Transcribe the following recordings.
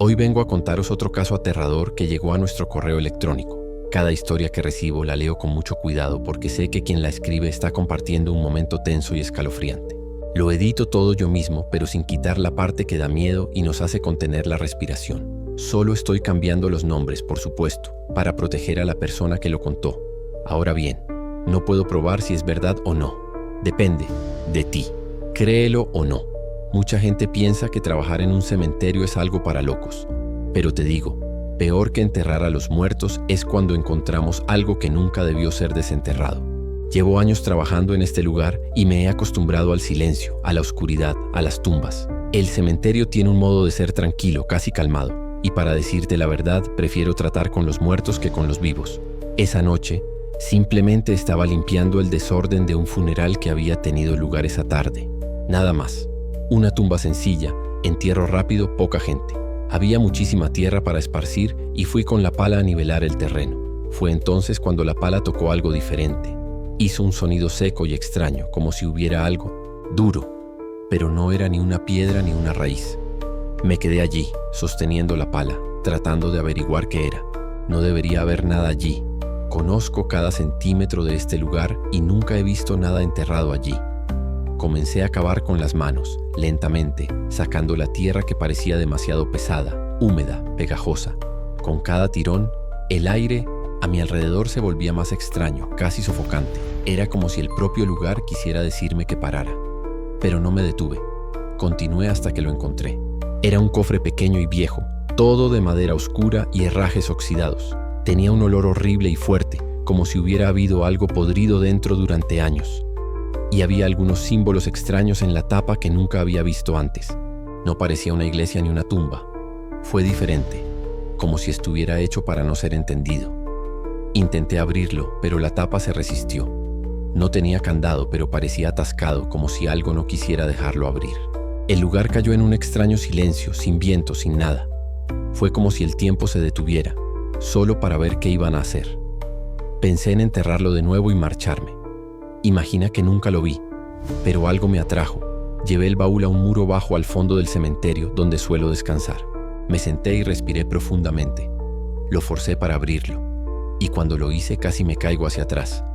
Hoy vengo a contaros otro caso aterrador que llegó a nuestro correo electrónico. Cada historia que recibo la leo con mucho cuidado porque sé que quien la escribe está compartiendo un momento tenso y escalofriante. Lo edito todo yo mismo, pero sin quitar la parte que da miedo y nos hace contener la respiración. Solo estoy cambiando los nombres, por supuesto, para proteger a la persona que lo contó. Ahora bien, no puedo probar si es verdad o no. Depende de ti. Créelo o no. Mucha gente piensa que trabajar en un cementerio es algo para locos. Pero te digo, peor que enterrar a los muertos es cuando encontramos algo que nunca debió ser desenterrado. Llevo años trabajando en este lugar y me he acostumbrado al silencio, a la oscuridad, a las tumbas. El cementerio tiene un modo de ser tranquilo, casi calmado. Y para decirte la verdad, prefiero tratar con los muertos que con los vivos. Esa noche, simplemente estaba limpiando el desorden de un funeral que había tenido lugar esa tarde. Nada más. Una tumba sencilla, entierro rápido, poca gente. Había muchísima tierra para esparcir y fui con la pala a nivelar el terreno. Fue entonces cuando la pala tocó algo diferente. Hizo un sonido seco y extraño, como si hubiera algo duro, pero no era ni una piedra ni una raíz. Me quedé allí, sosteniendo la pala, tratando de averiguar qué era. No debería haber nada allí. Conozco cada centímetro de este lugar y nunca he visto nada enterrado allí. Comencé a cavar con las manos, lentamente, sacando la tierra que parecía demasiado pesada, húmeda, pegajosa. Con cada tirón, el aire a mi alrededor se volvía más extraño, casi sofocante. Era como si el propio lugar quisiera decirme que parara. Pero no me detuve. Continué hasta que lo encontré. Era un cofre pequeño y viejo, todo de madera oscura y herrajes oxidados. Tenía un olor horrible y fuerte, como si hubiera habido algo podrido dentro durante años. Y había algunos símbolos extraños en la tapa que nunca había visto antes. No parecía una iglesia ni una tumba. Fue diferente, como si estuviera hecho para no ser entendido. Intenté abrirlo, pero la tapa se resistió. No tenía candado, pero parecía atascado, como si algo no quisiera dejarlo abrir. El lugar cayó en un extraño silencio, sin viento, sin nada. Fue como si el tiempo se detuviera, solo para ver qué iban a hacer. Pensé en enterrarlo de nuevo y marcharme. Imagina que nunca lo vi, pero algo me atrajo. Llevé el baúl a un muro bajo al fondo del cementerio, donde suelo descansar. Me senté y respiré profundamente. Lo forcé para abrirlo, y cuando lo hice casi me caigo hacia atrás.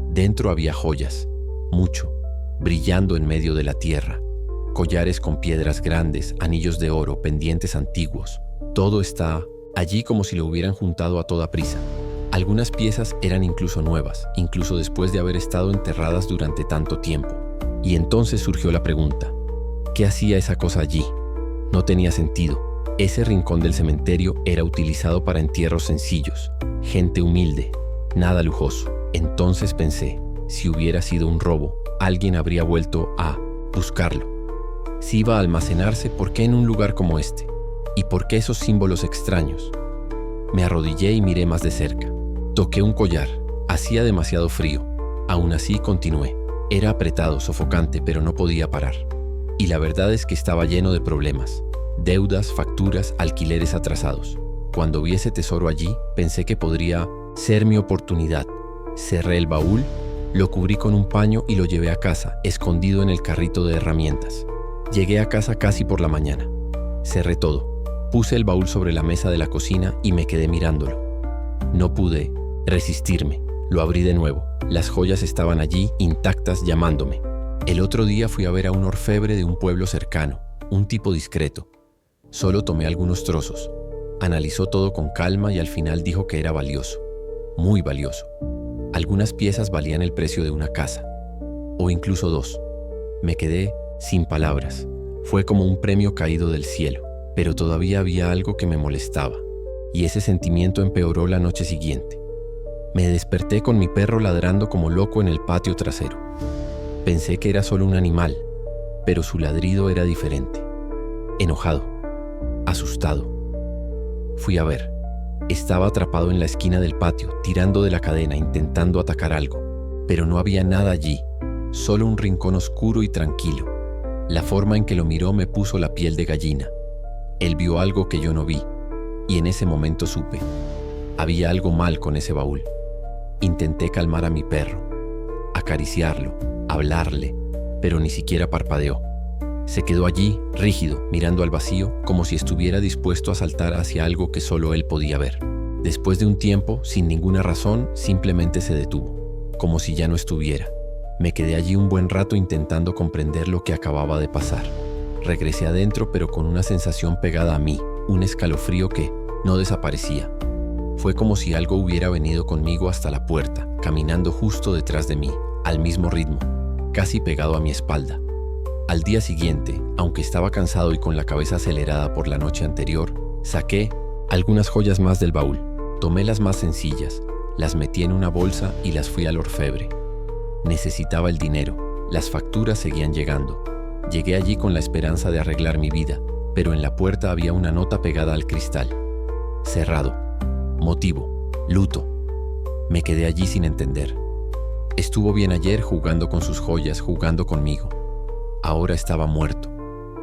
Dentro había joyas, mucho, brillando en medio de la tierra. Collares con piedras grandes, anillos de oro, pendientes antiguos. Todo está allí como si lo hubieran juntado a toda prisa. Algunas piezas eran incluso nuevas, incluso después de haber estado enterradas durante tanto tiempo. Y entonces surgió la pregunta: ¿qué hacía esa cosa allí? No tenía sentido. Ese rincón del cementerio era utilizado para entierros sencillos, gente humilde, nada lujoso. Entonces pensé, si hubiera sido un robo, alguien habría vuelto a buscarlo. Si iba a almacenarse, ¿por qué en un lugar como este? ¿Y por qué esos símbolos extraños? Me arrodillé y miré más de cerca. Toqué un collar. Hacía demasiado frío. Aún así continué. Era apretado, sofocante, pero no podía parar. Y la verdad es que estaba lleno de problemas. Deudas, facturas, alquileres atrasados. Cuando vi ese tesoro allí, pensé que podría ser mi oportunidad. Cerré el baúl, lo cubrí con un paño y lo llevé a casa, escondido en el carrito de herramientas. Llegué a casa casi por la mañana. Cerré todo. Puse el baúl sobre la mesa de la cocina y me quedé mirándolo. No pude resistirme. Lo abrí de nuevo. Las joyas estaban allí, intactas, llamándome. El otro día fui a ver a un orfebre de un pueblo cercano, un tipo discreto. Solo tomé algunos trozos. Analizó todo con calma y al final dijo que era valioso. Muy valioso. Algunas piezas valían el precio de una casa. O incluso dos. Me quedé sin palabras. Fue como un premio caído del cielo. Pero todavía había algo que me molestaba. Y ese sentimiento empeoró la noche siguiente. Me desperté con mi perro ladrando como loco en el patio trasero. Pensé que era solo un animal, pero su ladrido era diferente. Enojado, asustado. Fui a ver. Estaba atrapado en la esquina del patio, tirando de la cadena, intentando atacar algo. Pero no había nada allí, solo un rincón oscuro y tranquilo. La forma en que lo miró me puso la piel de gallina. Él vio algo que yo no vi, y en ese momento supe. Había algo mal con ese baúl. Intenté calmar a mi perro, acariciarlo, hablarle, pero ni siquiera parpadeó. Se quedó allí, rígido, mirando al vacío, como si estuviera dispuesto a saltar hacia algo que solo él podía ver. Después de un tiempo, sin ninguna razón, simplemente se detuvo, como si ya no estuviera. Me quedé allí un buen rato intentando comprender lo que acababa de pasar. Regresé adentro, pero con una sensación pegada a mí, un escalofrío que no desaparecía. Fue como si algo hubiera venido conmigo hasta la puerta, caminando justo detrás de mí, al mismo ritmo, casi pegado a mi espalda. Al día siguiente, aunque estaba cansado y con la cabeza acelerada por la noche anterior, saqué algunas joyas más del baúl. Tomé las más sencillas, las metí en una bolsa y las fui al orfebre. Necesitaba el dinero, las facturas seguían llegando. Llegué allí con la esperanza de arreglar mi vida, pero en la puerta había una nota pegada al cristal. Cerrado. Motivo: luto. Me quedé allí sin entender. Estuvo bien ayer jugando con sus joyas, jugando conmigo. Ahora estaba muerto.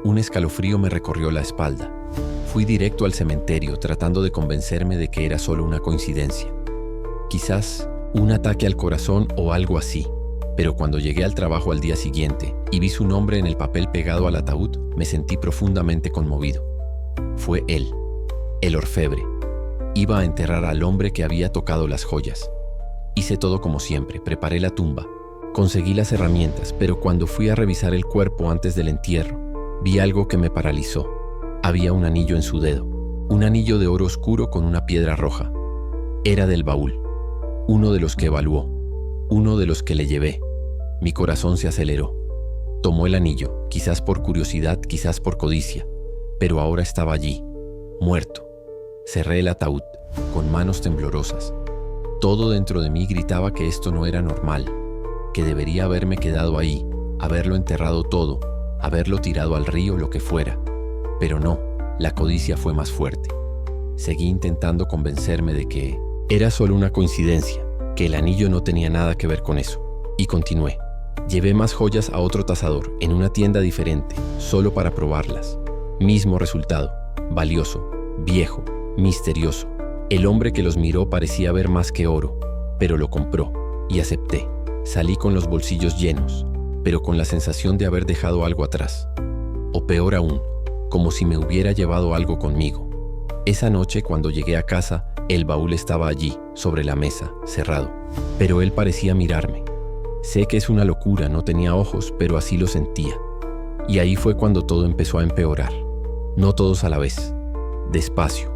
Un escalofrío me recorrió la espalda. Fui directo al cementerio tratando de convencerme de que era solo una coincidencia. Quizás un ataque al corazón o algo así. Pero cuando llegué al trabajo al día siguiente y vi su nombre en el papel pegado al ataúd, me sentí profundamente conmovido. Fue él, el orfebre. Iba a enterrar al hombre que había tocado las joyas. Hice todo como siempre, preparé la tumba. Conseguí las herramientas, pero cuando fui a revisar el cuerpo antes del entierro, vi algo que me paralizó. Había un anillo en su dedo, un anillo de oro oscuro con una piedra roja. Era del baúl, uno de los que evaluó, uno de los que le llevé. Mi corazón se aceleró. Tomó el anillo, quizás por curiosidad, quizás por codicia, pero ahora estaba allí, muerto. Cerré el ataúd, con manos temblorosas. Todo dentro de mí gritaba que esto no era normal, que debería haberme quedado ahí, haberlo enterrado todo, haberlo tirado al río, lo que fuera. Pero no, la codicia fue más fuerte. Seguí intentando convencerme de que era solo una coincidencia, que el anillo no tenía nada que ver con eso. Y continué. Llevé más joyas a otro tasador, en una tienda diferente, solo para probarlas. Mismo resultado, valioso, viejo, misterioso. El hombre que los miró parecía ver más que oro, pero lo compró, y acepté. Salí con los bolsillos llenos, pero con la sensación de haber dejado algo atrás. O peor aún, como si me hubiera llevado algo conmigo. Esa noche, cuando llegué a casa, el baúl estaba allí, sobre la mesa, cerrado. Pero él parecía mirarme. Sé que es una locura, no tenía ojos, pero así lo sentía. Y ahí fue cuando todo empezó a empeorar. No todos a la vez. Despacio,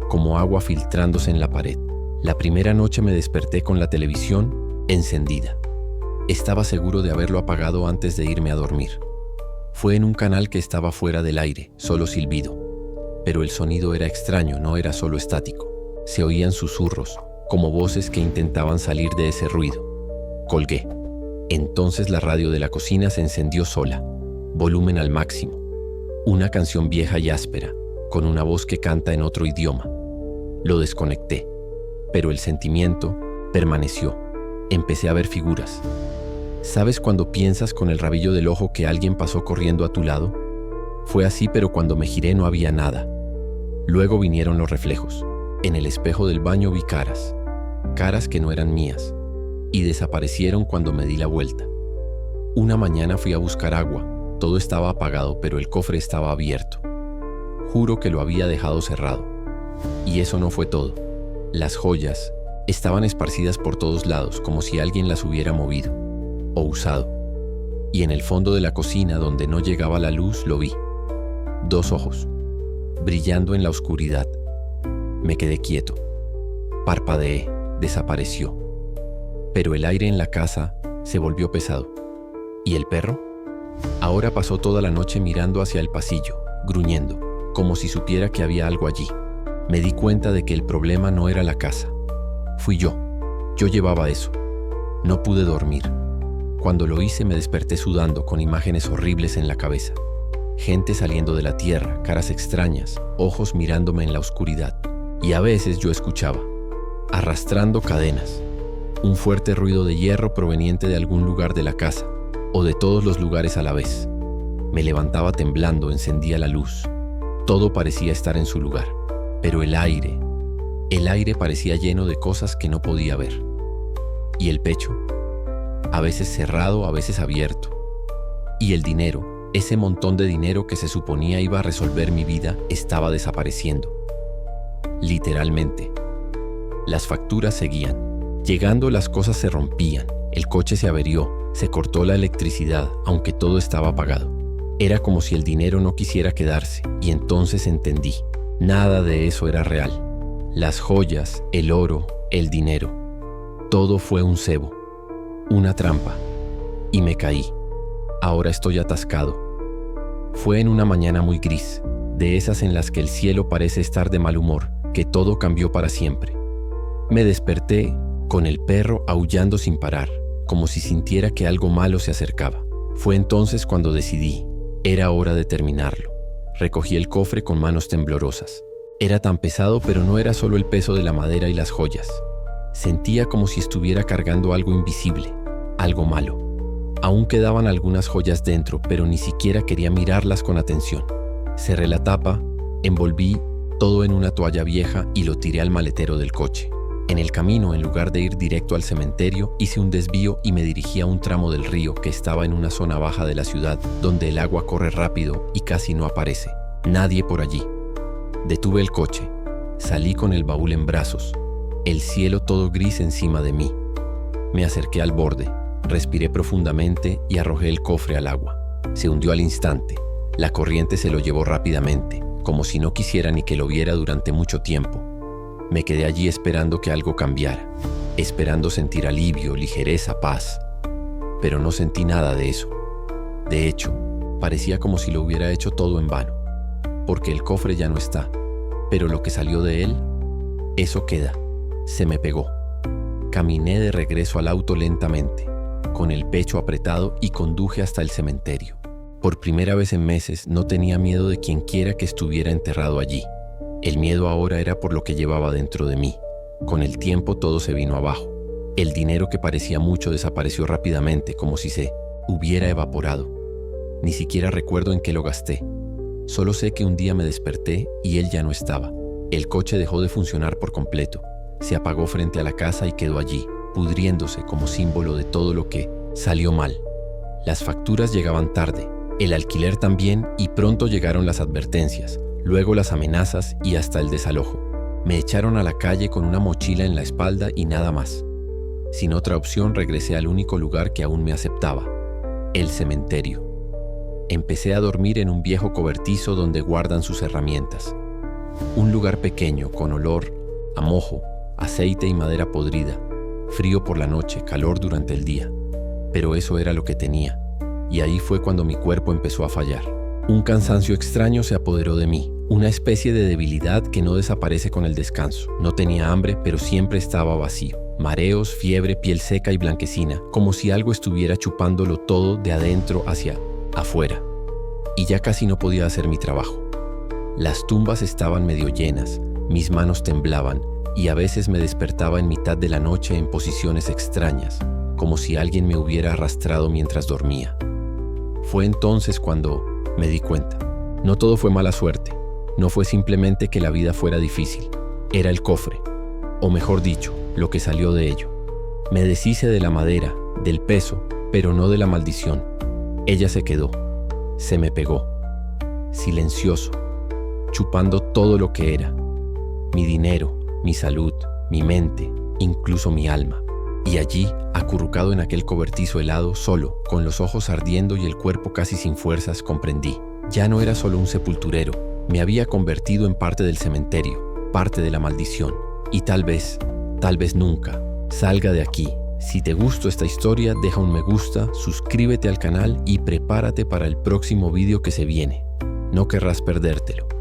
como agua filtrándose en la pared. La primera noche me desperté con la televisión encendida. Estaba seguro de haberlo apagado antes de irme a dormir. Fue en un canal que estaba fuera del aire, solo silbido. Pero el sonido era extraño, no era solo estático. Se oían susurros, como voces que intentaban salir de ese ruido. Colgué. Entonces la radio de la cocina se encendió sola, volumen al máximo. Una canción vieja y áspera, con una voz que canta en otro idioma. Lo desconecté, pero el sentimiento permaneció. Empecé a ver figuras. ¿Sabes cuando piensas con el rabillo del ojo que alguien pasó corriendo a tu lado? Fue así, pero cuando me giré no había nada. Luego vinieron los reflejos. En el espejo del baño vi caras. Caras que no eran mías. Y desaparecieron cuando me di la vuelta. Una mañana fui a buscar agua. Todo estaba apagado, pero el cofre estaba abierto. Juro que lo había dejado cerrado. Y eso no fue todo. Las joyas estaban esparcidas por todos lados, como si alguien las hubiera movido o usado. Y en el fondo de la cocina, donde no llegaba la luz, lo vi. 2 ojos, brillando en la oscuridad. Me quedé quieto. Parpadeé, desapareció. Pero el aire en la casa se volvió pesado. ¿Y el perro? Ahora pasó toda la noche mirando hacia el pasillo, gruñendo, como si supiera que había algo allí. Me di cuenta de que el problema no era la casa. Fui yo. Yo llevaba eso. No pude dormir. Cuando lo hice me desperté sudando, con imágenes horribles en la cabeza. Gente saliendo de la tierra, caras extrañas, ojos mirándome en la oscuridad. Y a veces yo escuchaba, arrastrando cadenas, un fuerte ruido de hierro proveniente de algún lugar de la casa, o de todos los lugares a la vez. Me levantaba temblando, encendía la luz. Todo parecía estar en su lugar, pero el aire parecía lleno de cosas que no podía ver. Y el pecho, a veces cerrado, a veces abierto. Y el dinero, Ese montón de dinero que se suponía iba a resolver mi vida estaba desapareciendo. Literalmente. Las facturas seguían. Llegando, las cosas se rompían, el coche se averió, se cortó la electricidad, aunque todo estaba apagado. Era como si el dinero no quisiera quedarse, y entonces entendí. Nada de eso era real. Las joyas, el oro, el dinero. Todo fue un cebo, una trampa. Y me caí. Ahora estoy atascado. Fue en una mañana muy gris, de esas en las que el cielo parece estar de mal humor, que todo cambió para siempre. Me desperté con el perro aullando sin parar, como si sintiera que algo malo se acercaba. Fue entonces cuando decidí, era hora de terminarlo. Recogí el cofre con manos temblorosas. Era tan pesado, pero no era solo el peso de la madera y las joyas. Sentía como si estuviera cargando algo invisible, algo malo. Aún quedaban algunas joyas dentro, pero ni siquiera quería mirarlas con atención. Cerré la tapa, envolví todo en una toalla vieja y lo tiré al maletero del coche. En el camino, en lugar de ir directo al cementerio, hice un desvío y me dirigí a un tramo del río que estaba en una zona baja de la ciudad, donde el agua corre rápido y casi no aparece. Nadie por allí. Detuve el coche. Salí con el baúl en brazos, el cielo todo gris encima de mí. Me acerqué al borde, respiré profundamente y arrojé el cofre al agua. Se hundió al instante. La corriente se lo llevó rápidamente, como si no quisiera ni que lo viera durante mucho tiempo. Me quedé allí esperando que algo cambiara, esperando sentir alivio, ligereza, paz. Pero no sentí nada de eso. De hecho, parecía como si lo hubiera hecho todo en vano, porque el cofre ya no está, pero lo que salió de él, eso queda. Se me pegó. Caminé de regreso al auto lentamente, con el pecho apretado y conduje hasta el cementerio. Por primera vez en meses no tenía miedo de quien quiera que estuviera enterrado allí. El miedo ahora era por lo que llevaba dentro de mí. Con el tiempo todo se vino abajo. El dinero que parecía mucho desapareció rápidamente, como si se hubiera evaporado. Ni siquiera recuerdo en qué lo gasté. Solo sé que un día me desperté y él ya no estaba. El coche dejó de funcionar por completo. Se apagó frente a la casa y quedó allí, pudriéndose como símbolo de todo lo que salió mal. Las facturas llegaban tarde, el alquiler también, y pronto llegaron las advertencias. Luego las amenazas y hasta el desalojo. Me echaron a la calle con una mochila en la espalda y nada más. Sin otra opción regresé al único lugar que aún me aceptaba, el cementerio. Empecé a dormir en un viejo cobertizo donde guardan sus herramientas. Un lugar pequeño con olor a mojo, aceite y madera podrida. Frío por la noche, calor durante el día. Pero eso era lo que tenía. Y ahí fue cuando mi cuerpo empezó a fallar. Un cansancio extraño se apoderó de mí, una especie de debilidad que no desaparece con el descanso. No tenía hambre, pero siempre estaba vacío. Mareos, fiebre, piel seca y blanquecina, como si algo estuviera chupándolo todo de adentro hacia afuera. Y ya casi no podía hacer mi trabajo. Las tumbas estaban medio llenas, mis manos temblaban y a veces me despertaba en mitad de la noche en posiciones extrañas, como si alguien me hubiera arrastrado mientras dormía. Fue entonces cuando me di cuenta. No todo fue mala suerte. No fue simplemente que la vida fuera difícil. Era el cofre, o mejor dicho, lo que salió de ello. Me deshice de la madera, del peso, pero no de la maldición. Ella se quedó. Se me pegó. Silencioso, chupando todo lo que era. Mi dinero, mi salud, mi mente, incluso mi alma. Y allí, acurrucado en aquel cobertizo helado, solo, con los ojos ardiendo y el cuerpo casi sin fuerzas, comprendí. Ya no era solo un sepulturero, me había convertido en parte del cementerio, parte de la maldición. Y tal vez nunca, salga de aquí. Si te gustó esta historia, deja un me gusta, suscríbete al canal y prepárate para el próximo vídeo que se viene. No querrás perdértelo.